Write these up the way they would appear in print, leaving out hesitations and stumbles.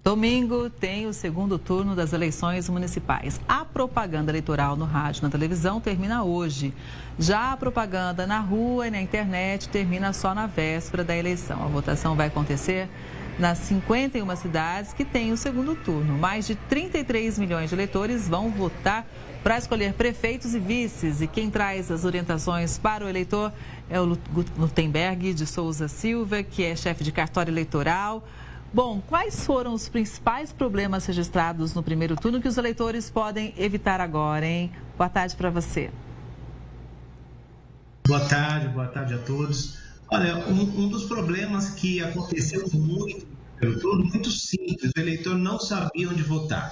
Domingo tem o segundo turno das eleições municipais. A propaganda eleitoral no rádio e na televisão termina hoje. Já a propaganda na rua e na internet termina só na véspera da eleição. A votação vai acontecer nas 51 cidades que têm o segundo turno. Mais de 33 milhões de eleitores vão votar para escolher prefeitos e vices. E quem traz as orientações para o eleitor é o Lutemberg de Souza Silva, que é chefe de cartório eleitoral. Bom, quais foram os principais problemas registrados no primeiro turno que os eleitores podem evitar agora, hein? Boa tarde para você. Boa tarde a todos. Olha, um dos problemas que aconteceu muito no primeiro turno, muito simples, o eleitor não sabia onde votar.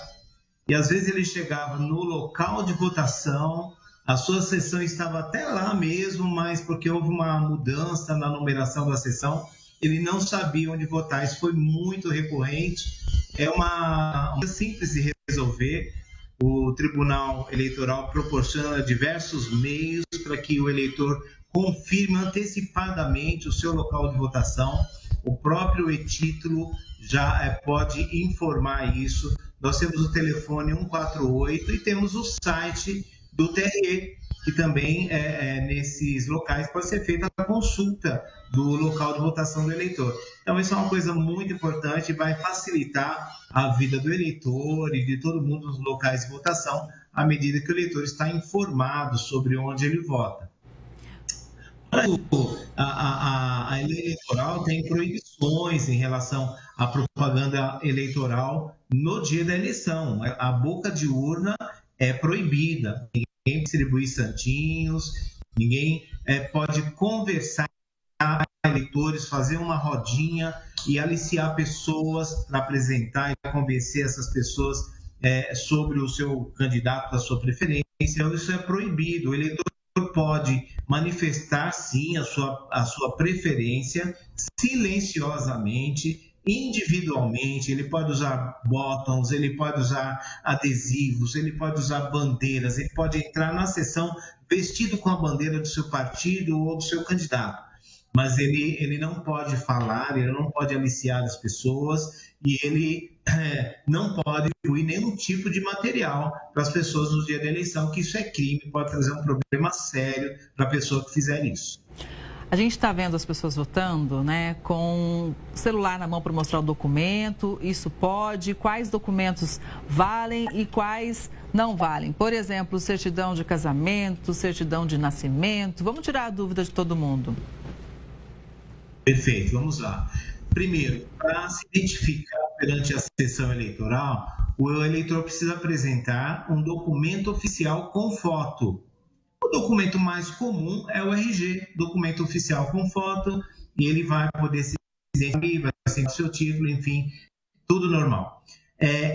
E às vezes ele chegava no local de votação, a sua sessão estava até lá mesmo, mas porque houve uma mudança na numeração da sessão, ele não sabia onde votar. Isso foi muito recorrente. É uma simples de resolver. O Tribunal Eleitoral proporciona diversos meios para que o eleitor confirme antecipadamente o seu local de votação. O próprio e-título já pode informar isso. Nós temos o telefone 148 e temos o site do TRE, que também nesses locais pode ser feita a consulta do local de votação do eleitor. Então, isso é uma coisa muito importante e vai facilitar a vida do eleitor e de todo mundo nos locais de votação, à medida que o eleitor está informado sobre onde ele vota. A lei eleitoral tem proibições em relação à propaganda eleitoral no dia da eleição. A boca de urna é proibida. Ninguém distribui santinhos, ninguém pode conversar com eleitores, fazer uma rodinha e aliciar pessoas para apresentar e convencer essas pessoas sobre o seu candidato, a sua preferência. Então, isso é proibido. O eleitor pode manifestar, sim, a sua preferência silenciosamente, individualmente. Ele pode usar botões, ele pode usar adesivos, ele pode usar bandeiras, ele pode entrar na sessão vestido com a bandeira do seu partido ou do seu candidato. Mas ele não pode falar, ele não pode aliciar as pessoas e ele não pode distribuir nenhum tipo de material para as pessoas no dia da eleição, que isso é crime, pode trazer um problema sério para a pessoa que fizer isso. A gente está vendo as pessoas votando, né, com o celular na mão para mostrar o documento. Isso pode? Quais documentos valem e quais não valem? Por exemplo, certidão de casamento, certidão de nascimento. Vamos tirar a dúvida de todo mundo. Perfeito, vamos lá. Primeiro, para se identificar perante a sessão eleitoral, o eleitor precisa apresentar um documento oficial com foto. O documento mais comum é o RG, documento oficial com foto, e ele vai poder se identificar, vai ser o seu título, enfim, tudo normal.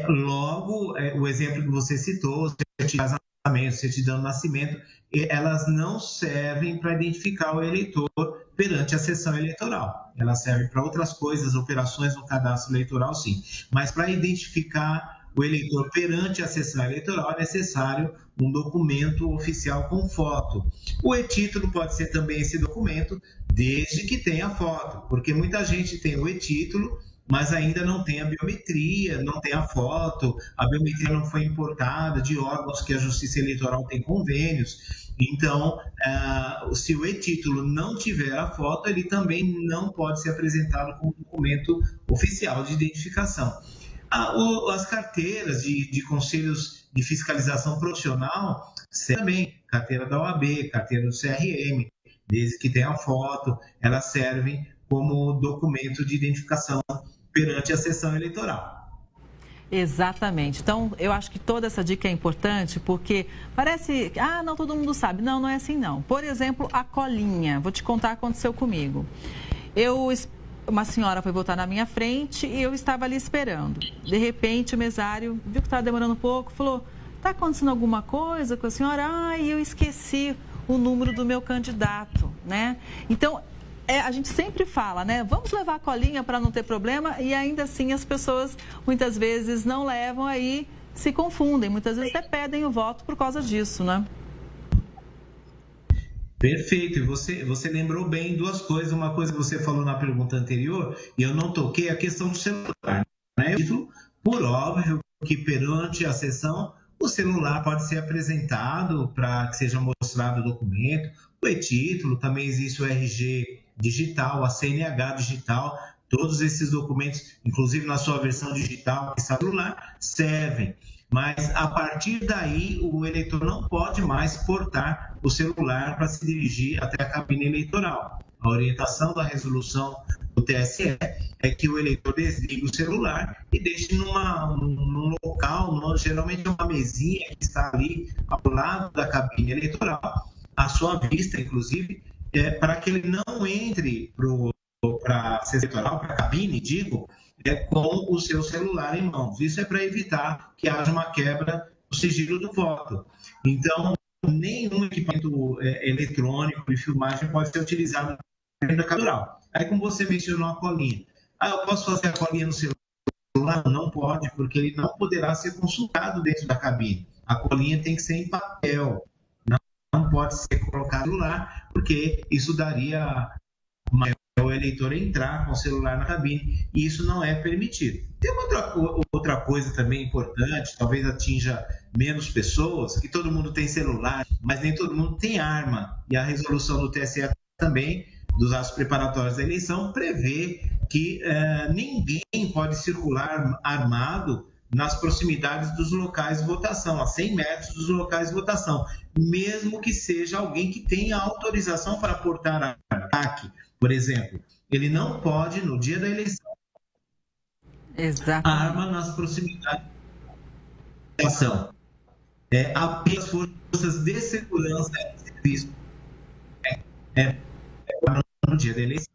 Logo, o exemplo que você citou, certidão de casamento, certidão de nascimento, elas não servem para identificar o eleitor perante a sessão eleitoral. Elas servem para outras coisas, operações no cadastro eleitoral, sim. Mas para identificar o eleitor perante a sessão eleitoral é necessário um documento oficial com foto. O e-título pode ser também esse documento, desde que tenha foto, porque muita gente tem o e-título, mas ainda não tem a biometria, não tem a foto, a biometria não foi importada de órgãos que a Justiça Eleitoral tem convênios. Então, se o e-título não tiver a foto, ele também não pode ser apresentado como documento oficial de identificação. As carteiras de conselhos de fiscalização profissional, também, carteira da OAB, carteira do CRM, desde que tenha foto, elas servem como documento de identificação perante a sessão eleitoral. Exatamente. Então, eu acho que toda essa dica é importante, porque parece, não, todo mundo sabe. Não, não é assim não. Por exemplo, a colinha. Vou te contar o que aconteceu comigo. Uma senhora foi votar na minha frente e eu estava ali esperando. De repente, o mesário viu que estava demorando um pouco, falou, está acontecendo alguma coisa com a senhora? Eu esqueci o número do meu candidato, né? Então, a gente sempre fala, né? Vamos levar a colinha para não ter problema, e ainda assim as pessoas muitas vezes não levam, aí se confundem, muitas vezes até pedem o voto por causa disso, né? Perfeito, e você lembrou bem duas coisas. Uma coisa que você falou na pergunta anterior, e eu não toquei, a questão do celular. Né? Por óbvio que perante a sessão, o celular pode ser apresentado para que seja mostrado o documento, o e-título, também existe o RG digital, a CNH digital, todos esses documentos, inclusive na sua versão digital e celular, servem. Mas, a partir daí, o eleitor não pode mais portar o celular para se dirigir até a cabine eleitoral. A orientação da resolução do TSE é que o eleitor desligue o celular e deixe num local, geralmente uma mesinha que está ali ao lado da cabine eleitoral, à sua vista, inclusive, para que ele não entre para a sessão eleitoral, para a cabine, digo, com o seu celular em mãos. Isso é para evitar que haja uma quebra do sigilo do voto. Então, nenhum equipamento eletrônico de filmagem pode ser utilizado na cabine. Aí, como você mencionou a colinha. Eu posso fazer a colinha no celular? Não pode, porque ele não poderá ser consultado dentro da cabine. A colinha tem que ser em papel. Não pode ser colocado no celular, porque isso daria o eleitor entrar com o celular na cabine, e isso não é permitido. Tem outra coisa também importante, talvez atinja menos pessoas, que todo mundo tem celular, mas nem todo mundo tem arma, e a resolução do TSE também, dos atos preparatórios da eleição, prevê que ninguém pode circular armado nas proximidades dos locais de votação, a 100 metros dos locais de votação, mesmo que seja alguém que tenha autorização para portar ataque. Por exemplo, ele não pode, no dia da eleição, arma nas proximidades da votação. Apenas forças de segurança no dia da eleição.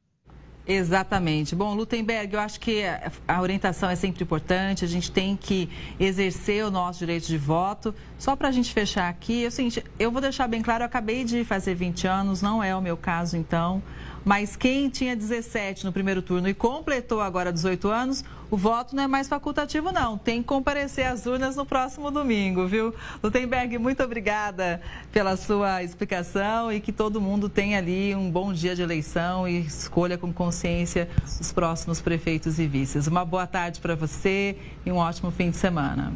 Exatamente. Bom, Luttenberg, eu acho que a orientação é sempre importante, a gente tem que exercer o nosso direito de voto. Só para a gente fechar aqui, é o seguinte, eu vou deixar bem claro, eu acabei de fazer 20 anos, não é o meu caso então, mas quem tinha 17 no primeiro turno e completou agora 18 anos, o voto não é mais facultativo não, tem que comparecer às urnas no próximo domingo, viu? Luttenberg, muito obrigada pela sua explicação e que todo mundo tenha ali um bom dia de eleição e escolha com consciência os próximos prefeitos e vices. Uma boa tarde para você e um ótimo fim de semana.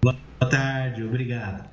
Boa tarde, obrigado.